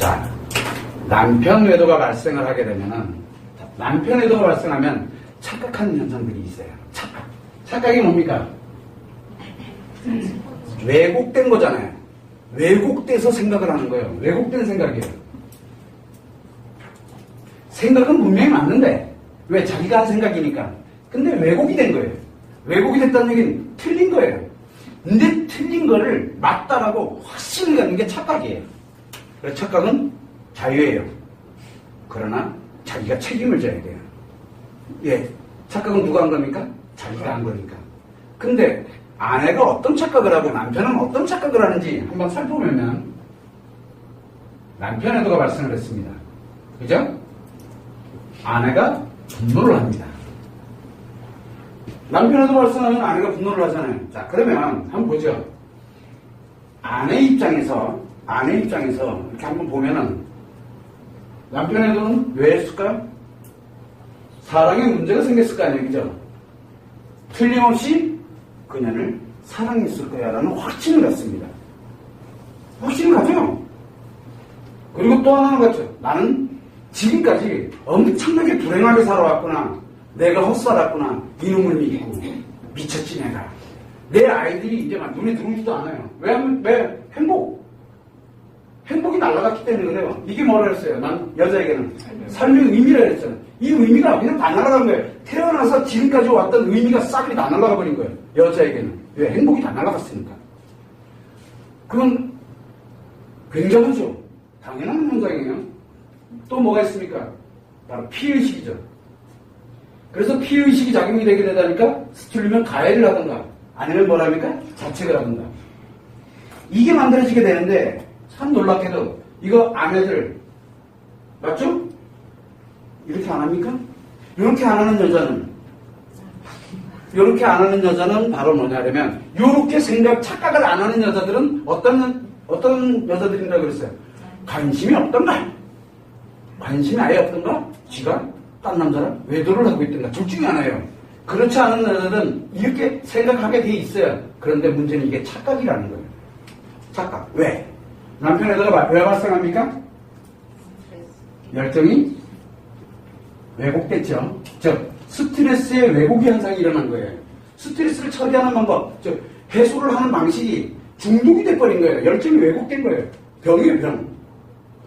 자, 남편 외도가 발생을 하게 되면은, 남편 외도가 발생하면 착각하는 현상들이 있어요. 착각. 착각이 뭡니까? 왜곡된 거잖아요. 왜곡돼서 생각을 하는 거예요. 왜곡된 생각이에요. 생각은 분명히 맞는데, 왜? 자기가 한 생각이니까. 근데 왜곡이 된 거예요. 왜곡이 됐다는 얘기는 틀린 거예요. 근데 틀린 거를 맞다라고 확신을 갖는 게 착각이에요. 그래서 착각은 자유예요. 그러나 자기가 책임을 져야 돼요. 예, 착각은 누가 한 겁니까? 자기가 한 거니까. 근데 아내가 어떤 착각을 하고 남편은 어떤 착각을 하는지 한번 살펴보면 남편 외도가 발생을 했습니다. 그죠? 아내가 분노를 합니다. 남편 외도 발생하면 아내가 분노를 하잖아요. 자, 그러면 한번 보죠. 아내 입장에서 이렇게 한번 보면은 남편 외도는 왜 했을까요? 사랑에 문제가 생겼을 거 아니에요. 그죠? 틀림없이 그녀를 사랑했을 거야 라는 확신을 갖습니다. 확신을 가져요. 그리고 또 하나는 같죠. 나는 지금까지 엄청나게 불행하게 살아왔구나. 내가 헛살았구나. 이놈을 믿고 미쳤지 내가. 내 아이들이 이제 막 눈에 들어오지도 않아요. 왜? 행복이 날아갔기 때문에 그래요. 이게 뭐라 그랬어요? 난 여자에게는 삶의 의미라 그랬잖아요. 이 의미가 그냥 다 날아간 거예요. 태어나서 지금까지 왔던 의미가 싹이 다 날아가 버린 거예요. 여자에게는. 왜? 행복이 다 날아갔으니까. 그건 굉장하죠. 당연한 현상이에요. 또 뭐가 있습니까? 바로 피해의식이죠. 그래서 피해의식이 작용이 되게 되다니까 틀리면 가해를 하든가 아니면 뭐랍니까? 자책을 하든가. 이게 만들어지게 되는데 참 놀랍게도 이거 아내들 맞죠? 이렇게 안 합니까? 이렇게 안 하는 여자는 바로 뭐냐면 이렇게 착각을 안 하는 여자들은 어떤 여자들인가 그랬어요? 관심이 없던가? 관심이 아예 없던가? 지가 딴 남자랑 외도를 하고 있던가? 둘 중에 하나예요. 그렇지 않은 여자들은 이렇게 생각하게 돼 있어요. 그런데 문제는 이게 착각이라는 거예요. 착각. 왜? 남편 외도가 왜 발생합니까? 열정이 왜곡됐죠. 즉 스트레스의 왜곡 현상이 일어난 거예요. 스트레스를 처리하는 방법, 즉 해소를 하는 방식이 중독이 돼버린 거예요. 열정이 왜곡된 거예요. 병이에요, 병.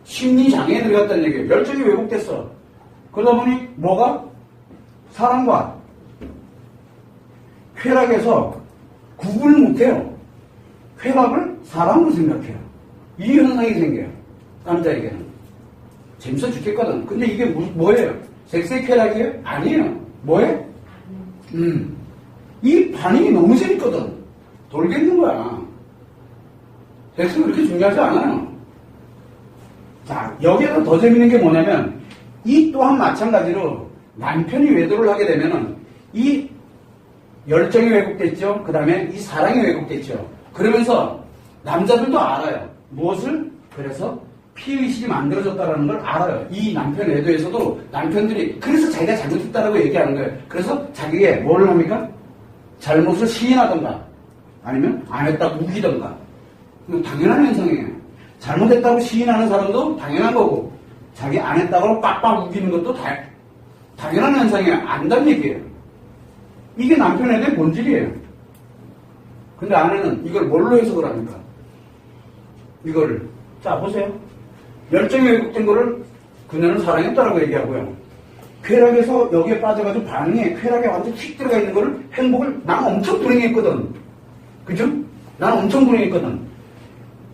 심리장애에 들어갔다는 얘기예요. 열정이 왜곡됐어. 그러다 보니 뭐가? 사랑과 쾌락에서 구분을 못해요. 쾌락을 사랑으로 생각해요. 이 현상이 생겨요. 남자에게는. 재밌어 죽겠거든. 근데 이게 뭐예요? 섹스의 쾌락이에요? 아니에요. 뭐예요? 이 반응이 너무 재밌거든. 돌겠는 거야. 섹스는 그렇게 중요하지 않아요. 자, 여기에서 더 재밌는 게 뭐냐면 이 또한 마찬가지로 남편이 외도를 하게 되면은 이 열정이 왜곡됐죠. 그 다음에 이 사랑이 왜곡됐죠. 그러면서 남자들도 알아요. 무엇을? 그래서 피해의식이 만들어졌다는 걸 알아요. 이 남편 외도에서도 남편들이 그래서 자기가 잘못했다라고 얘기하는 거예요. 그래서 자기에 뭘 합니까? 잘못을 시인하던가 아니면 안 했다고 우기던가. 이거 당연한 현상이에요. 잘못했다고 시인하는 사람도 당연한 거고 자기 안 했다고 빡빡 우기는 것도 당연한 현상이에요. 안다는 얘기예요. 이게 남편 외도의 본질이에요. 근데 아내는 이걸 뭘로 해석을 합니까? 이거를 자 보세요. 열정이 왜곡된 거를 그녀는 사랑했다라고 얘기하고요. 쾌락에서 여기에 빠져가지고 반응에 쾌락에 완전 휙 들어가 있는 거를 행복을 난 엄청 불행했거든. 그죠? 난 엄청 불행했거든.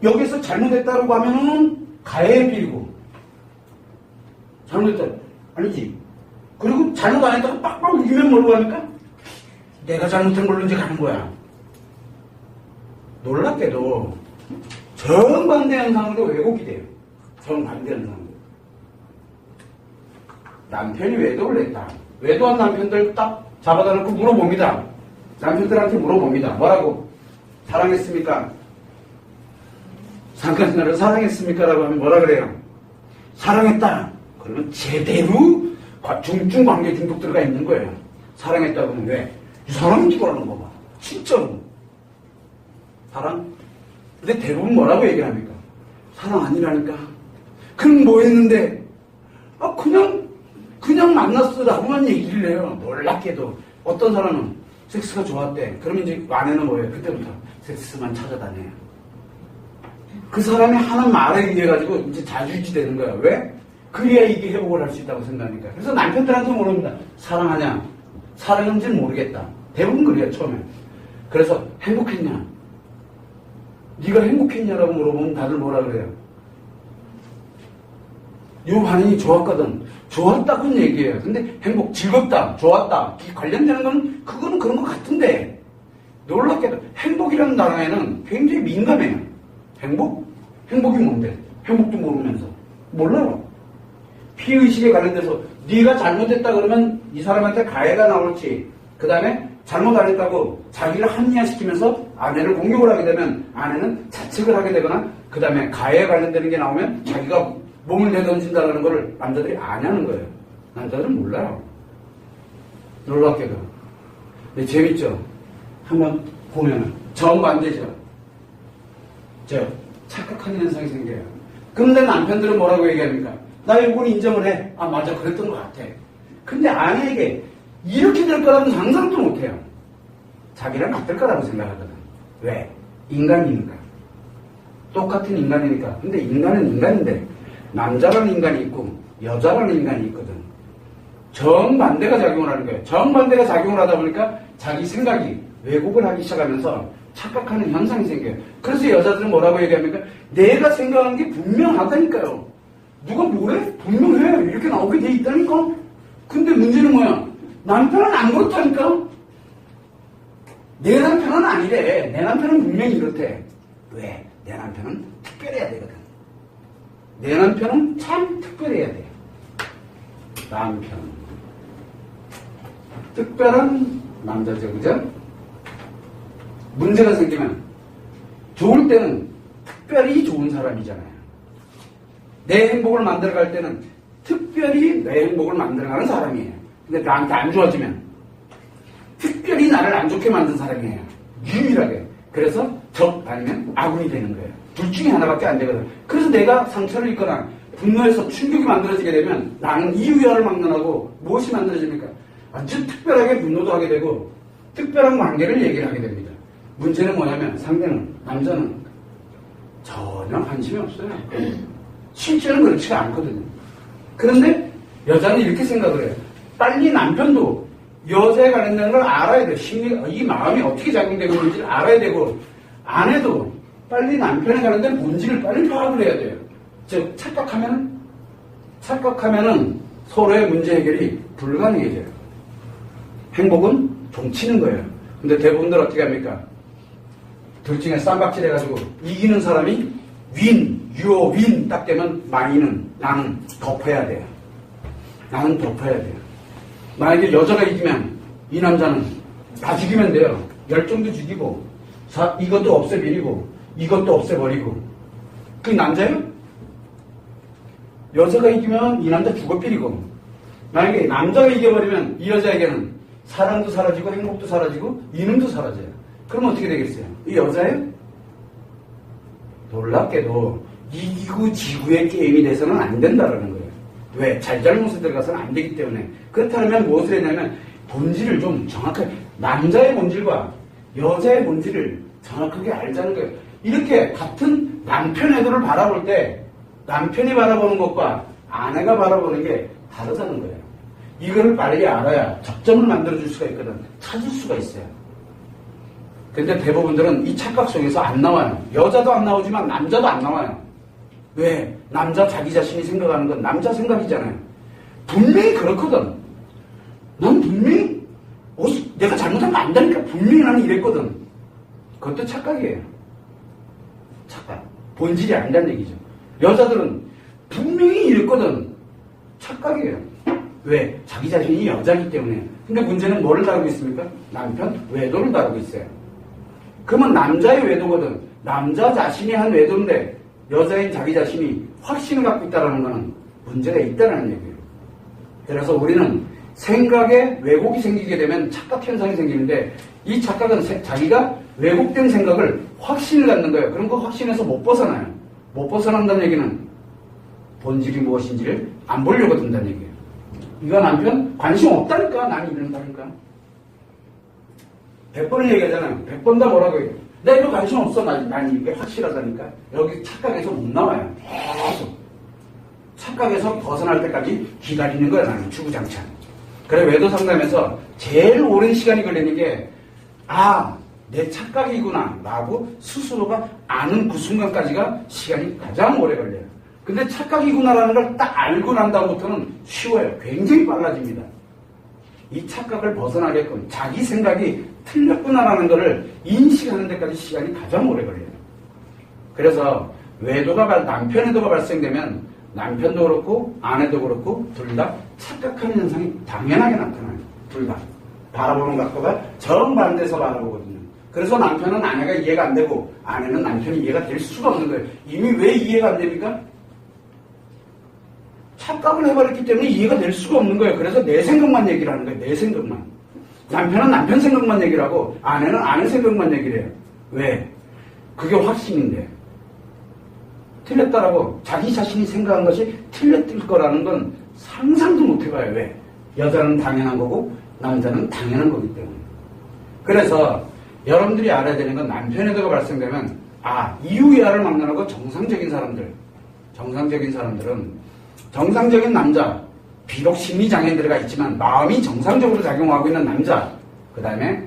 여기서 잘못했다고 하면은 가해에 빌고 잘못했다. 아니지. 그리고 잘못 안 했다고 빡빡 우기면 뭐라고 합니까? 내가 잘못한 걸로 이제 가는 거야. 놀랍게도 정반대 현상으로 왜곡이 돼요. 정반대 현상으로. 남편이 외도를 했다. 외도한 남편들 딱 잡아다 놓고 물어봅니다. 남편들한테 물어봅니다. 뭐라고? 사랑했습니까? 잠깐 나를 사랑했습니까? 라고 하면 뭐라 그래요? 사랑했다. 그러면 제대로 중증관계 중독 들어가 있는 거예요. 사랑했다고 하면 왜? 이 사람이 죽어라는 거 봐. 진짜로. 사랑? 근데 대부분 뭐라고 얘기합니까? 사랑 아니라니까. 그럼 뭐 했는데? 그냥 만났어라고만 얘기를 해요. 놀랍게도. 어떤 사람은 섹스가 좋았대. 그러면 이제 아내는 뭐예요? 그때부터 섹스만 찾아다녀요. 그 사람이 하는 말에 의해 가지고 이제 자주지 되는 거야. 왜? 그래야 이게 회복을 할 수 있다고 생각하니까. 그래서 남편들한테 물어봅니다. 사랑하냐? 사랑인지는 모르겠다. 대부분 그래요, 처음에. 그래서 행복했냐? 네가 행복했냐라고 물어보면 다들 뭐라 그래요? 요 반응이 좋았거든. 좋았다고는 얘기해요. 근데 행복, 즐겁다, 좋았다, 관련되는 건 그거는 그런 것 같은데 놀랍게도 행복이라는 단어에는 굉장히 민감해요. 행복? 행복이 뭔데? 행복도 모르면서. 몰라요. 피의식에 관련돼서 네가 잘못했다 그러면 이 사람한테 가해가 나올지, 그 다음에 잘못 안 했다고 자기를 합리화시키면서 아내를 공격을 하게 되면 아내는 자책을 하게 되거나, 그 다음에 가해에 관련되는 게 나오면 자기가 몸을 내던진다는 걸 남자들이 아냐는 거예요. 남자들은 몰라요. 놀랍게도. 근데 재밌죠? 한번 보면은 정반대죠. 착각하는 현상이 생겨요. 근데 남편들은 뭐라고 얘기합니까? 나 이건 인정을 해. 아, 맞아. 그랬던 것 같아. 근데 아내에게 이렇게 될 거라는 상상도 못 해요. 자기랑 같을 거라고 생각하거든. 왜? 인간이니까. 똑같은 인간이니까. 근데 인간은 인간인데 남자라는 인간이 있고 여자라는 인간이 있거든. 정반대가 작용을 하는 거예요. 정반대가 작용을 하다 보니까 자기 생각이 왜곡을 하기 시작하면서 착각하는 현상이 생겨요. 그래서 여자들은 뭐라고 얘기합니까? 내가 생각한 게 분명하다니까요. 누가 뭐래? 분명해. 이렇게 나오게 돼 있다니까. 근데 문제는 뭐야? 남편은 안 그렇다니까. 내 남편은 아니래. 내 남편은 분명히 이렇대. 왜? 내 남편은 특별해야 되거든. 내 남편은 참 특별해야 돼. 남편. 특별한 남자죠, 그죠? 문제가 생기면 좋을 때는 특별히 좋은 사람이잖아요. 내 행복을 만들어갈 때는 특별히 내 행복을 만들어가는 사람이에요. 근데 나한테 안 좋아지면 특별히 나를 안 좋게 만든 사람이에요. 유일하게. 그래서 적 아니면 아군이 되는 거예요. 둘 중에 하나밖에 안 되거든. 그래서 내가 상처를 입거나 분노해서 충격이 만들어지게 되면 나는 이유야를 막론하고 무엇이 만들어집니까? 아주 특별하게 분노도 하게 되고 특별한 관계를 얘기를 하게 됩니다. 문제는 뭐냐면 상대는, 남자는 전혀 관심이 없어요. 실제는 그렇지가 않거든요. 그런데 여자는 이렇게 생각을 해요. 빨리 남편도 여자에 관련된 걸 알아야 돼요. 이 마음이 어떻게 작용되고 있는지를 알아야 되고, 아내도 빨리 남편에 관련된 본질을 빨리 파악을 해야 돼요. 즉 착각하면은 서로의 문제 해결이 불가능해져요. 행복은 종치는 거예요. 근데 대부분들 어떻게 합니까? 둘 중에 쌈박질 해가지고 이기는 사람이 윈 딱 되면 망이는 나는 덮어야 돼요. 나는 덮어야 돼요. 만약에 여자가 이기면 이 남자는 다 죽이면 돼요. 열정도 죽이고 이것도 없애버리고 이것도 없애버리고. 그게 남자예요? 여자가 이기면 이 남자 죽어버리고, 만약에 남자가 이겨버리면 이 여자에게는 사랑도 사라지고 행복도 사라지고 이름도 사라져요. 그럼 어떻게 되겠어요? 이 여자예요? 놀랍게도 이기고 지구의 게임이 돼서는 안 된다라는 거예요. 왜? 잘잘못에 들어가서는 안 되기 때문에. 그렇다면 무엇을 했냐면 본질을 좀 정확하게, 남자의 본질과 여자의 본질을 정확하게 알자는 거예요. 이렇게 같은 남편 애도를 바라볼 때 남편이 바라보는 것과 아내가 바라보는 게 다르다는 거예요. 이거를 빨리 알아야 접점을 만들어줄 수가 있거든. 찾을 수가 있어요. 근데 대부분들은 이 착각 속에서 안 나와요. 여자도 안 나오지만 남자도 안 나와요. 왜? 남자 자기 자신이 생각하는 건 남자 생각이잖아요. 분명히 그렇거든. 난 분명히 내가 잘못한 거 안다니까 분명히 나는 이랬거든. 그것도 착각이에요. 착각. 본질이 아니란 얘기죠. 여자들은 분명히 이랬거든. 착각이에요. 왜? 자기 자신이 여자이기 때문에. 근데 문제는 뭐를 다루고 있습니까? 남편 외도를 다루고 있어요. 그러면 남자의 외도거든. 남자 자신이 한 외도인데 여자인 자기 자신이 확신을 갖고 있다는 것은 문제가 있다는 얘기예요. 그래서 우리는 생각에 왜곡이 생기게 되면 착각 현상이 생기는데, 이 착각은 자기가 왜곡된 생각을 확신을 갖는 거예요. 그럼 그 확신에서 못 벗어나요. 못 벗어난다는 얘기는 본질이 무엇인지를 안 보려고 든다는 얘기예요. 이거 남편 관심 없다니까. 나는 이런다니까. 100번을 얘기하잖아요. 100번 다 뭐라고 해요. 나 이거 관심 없어. 난 이게 확실하다니까. 여기 착각에서 못 나와요. 계속. 착각에서 벗어날 때까지 기다리는 거야. 나는 주구장창. 그래 외도 상담에서 제일 오랜 시간이 걸리는 게 내 착각이구나 라고 스스로가 아는 그 순간까지가 시간이 가장 오래 걸려요. 근데 착각이구나라는 걸 딱 알고 난 다음부터는 쉬워요. 굉장히 빨라집니다. 이 착각을 벗어나게끔 자기 생각이 틀렸구나라는 것을 인식하는 데까지 시간이 가장 오래 걸려요. 그래서 남편 외도가 발생되면 남편도 그렇고 아내도 그렇고 둘 다 착각하는 현상이 당연하게 나타나요. 둘 다. 바라보는 각도가 정반대에서 바라보거든요. 그래서 남편은 아내가 이해가 안 되고 아내는 남편이 이해가 될 수가 없는 거예요. 이미 왜 이해가 안 됩니까? 착각을 해버렸기 때문에 이해가 될 수가 없는 거예요. 그래서 내 생각만 얘기를 하는 거예요. 내 생각만. 남편은 남편 생각만 얘기를 하고 아내는 아내 생각만 얘기를 해요. 왜? 그게 확신인데. 틀렸다라고 자기 자신이 생각한 것이 틀렸을 거라는 건 상상도 못 해봐요. 왜? 여자는 당연한 거고 남자는 당연한 거기 때문에. 그래서 여러분들이 알아야 되는 건 남편 외도가 발생되면 이유이하를 막론하고 정상적인 사람들은 정상적인 남자, 비록 심리장애인 들어가 있지만 마음이 정상적으로 작용하고 있는 남자, 그 다음에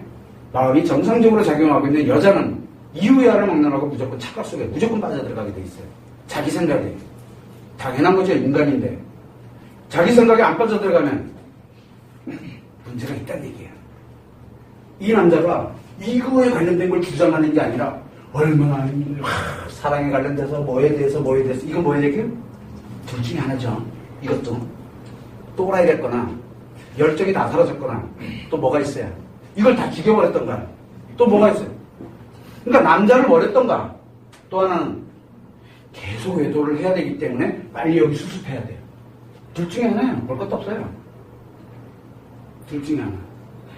마음이 정상적으로 작용하고 있는 여자는 이유이하를 막론하고 무조건 착각 속에 무조건 빠져들어가게 돼 있어요. 자기 생각이 당연한 거죠. 인간인데 자기 생각에 안 빠져들어가면 문제가 있다는 얘기예요. 이 남자가 이거에 관련된 걸 주장하는 게 아니라 얼마나 사랑에 관련돼서 뭐에 대해서 이건 뭐에 얘기해요? 둘 중에 하나죠. 이것도 또라이 됐거나 열정이 다 사라졌거나 또 뭐가 있어요? 이걸 다 죽여버렸던가 또 뭐가 있어요? 그러니까 남자를 버렸던가 또 하나는 계속 외도를 해야 되기 때문에 빨리 여기 수습해야 돼요. 둘 중에 하나예요. 볼 것도 없어요. 둘 중에 하나.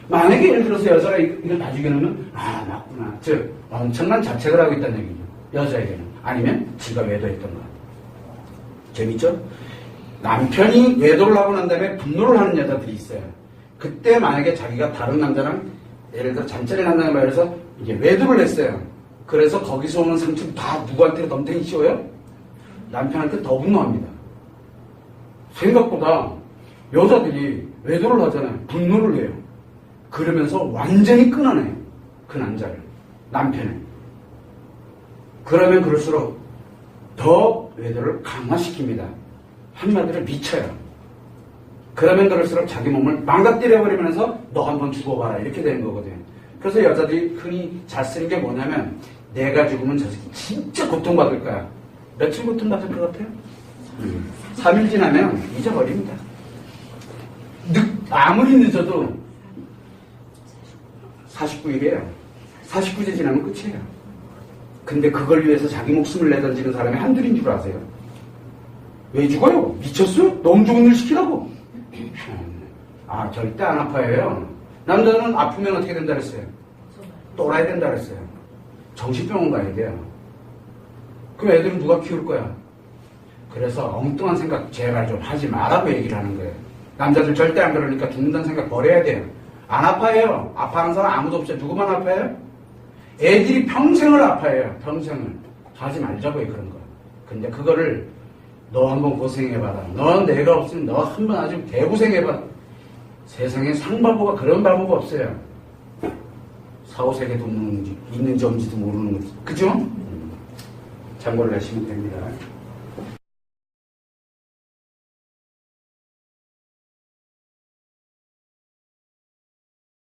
만약에 예를 들어서 여자가 이걸 다 죽여놓으면 맞구나. 즉 엄청난 자책을 하고 있다는 얘기죠. 여자에게는. 아니면 지가 외도했던가. 재밌죠? 남편이 외도를 하고 난 다음에 분노를 하는 여자들이 있어요. 그때 만약에 자기가 다른 남자랑 예를 들어 잠자리를 한다는 말에서 이게 외도를 했어요. 그래서 거기서 오는 상처를 다 누구한테 덤탱이 씌워요? 남편한테 더 분노합니다. 생각보다 여자들이 외도를 하잖아요. 분노를 해요. 그러면서 완전히 끊어내요. 그 남자를. 남편을. 그러면 그럴수록 더 외도를 강화시킵니다. 한마디로 미쳐요. 그러면 그럴수록 자기 몸을 망가뜨려버리면서 너 한번 죽어봐라 이렇게 되는 거거든요. 그래서 여자들이 흔히 잘 쓰는 게 뭐냐면 내가 죽으면 저 새끼 진짜 고통받을 거야. 며칠 고통받을 것 같아요? 3일 지나면 잊어버립니다. 아무리 늦어도 49일이에요. 49일 지나면 끝이에요. 근데 그걸 위해서 자기 목숨을 내던지는 사람이 한둘인 줄 아세요? 왜 죽어요? 미쳤어요? 너무 좋은 일 시키라고. 절대 안 아파요. 남자는 아프면 어떻게 된다 그랬어요? 또라이 된다 그랬어요. 정신병원 가야 돼요. 그럼 애들은 누가 키울 거야? 그래서 엉뚱한 생각 제발 좀 하지 마라고 얘기를 하는 거예요. 남자들 절대 안 그러니까 죽는다는 생각 버려야 돼요. 안 아파요. 아파하는 사람 아무도 없어요. 누구만 아파요? 애들이 평생을 아파해요. 평생을. 하지 말자고요, 그런 거. 근데 그거를 너 한번 고생해봐라. 너 내가 없으면 너 한번 아주 대고생해봐. 세상에 상바보가 그런 바보가 없어요. 사후세계도 있는지 없는지도 모르는 거지. 그죠? 참고를 하시면 됩니다.